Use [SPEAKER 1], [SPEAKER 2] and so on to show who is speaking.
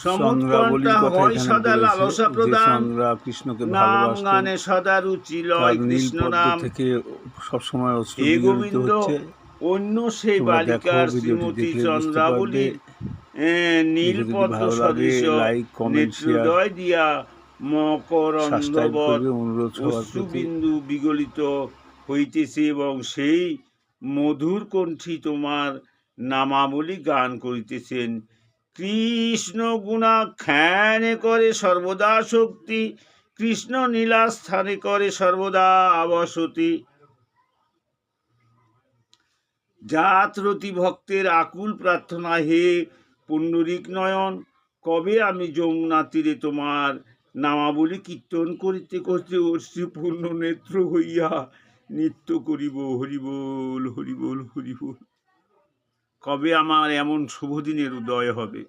[SPEAKER 1] সমুৎকণ্ঠা হয় সদা লালসা প্রদান,
[SPEAKER 2] কৃষ্ণকে
[SPEAKER 1] নাম
[SPEAKER 2] ভালোবাসতেন,
[SPEAKER 1] গানে সদা রুচি লয় কৃষ্ণ নাম।
[SPEAKER 2] থেকে সবসময় অশ্রু
[SPEAKER 1] হে
[SPEAKER 2] বিগলিত
[SPEAKER 1] গোবিন্দ,
[SPEAKER 2] হচ্ছে।
[SPEAKER 1] অন্য সেই
[SPEAKER 2] তোমরা দেখো,
[SPEAKER 1] বালিকার
[SPEAKER 2] ভিডিওটি
[SPEAKER 1] শ্রীমতী
[SPEAKER 2] দেখলে বুঝতে
[SPEAKER 1] চন্দ্রাবলী নীলপদ্ম
[SPEAKER 2] ভালো লাগে
[SPEAKER 1] সদৃশ
[SPEAKER 2] লাইক, কমেন্ট, শেয়ার,
[SPEAKER 1] নেত্রোদয় দিয়া
[SPEAKER 2] সাবস্ক্রাইব
[SPEAKER 1] মকরন্দবৎ
[SPEAKER 2] করবে অনুরোধ সবার প্রতি।
[SPEAKER 1] অশ্রুবিন্দু বিগলিত হইতেছে এবং সেই মধুর কণ্ঠী তোমার নামাবলী গান করিতেছেন। কৃষ্ণ গুণাখ্যানে করে সর্বদা শক্তি, কৃষ্ণ নীলা স্থানে করে সর্বদা আবসতি। জাতরতি ভক্তের আকুল প্রার্থনা, হে পুণ্ডরিক নয়ন, কবে আমি যমুনা তীরে তোমার নামাবলী কীর্তন করিতে করিতে অশ্রুপূর্ণ নেত্র হইয়া নৃত্য করিব। হরিবোল হরিবোল হরিবোল। কবে আমার এমন শুভ দিনের উদয় হবে।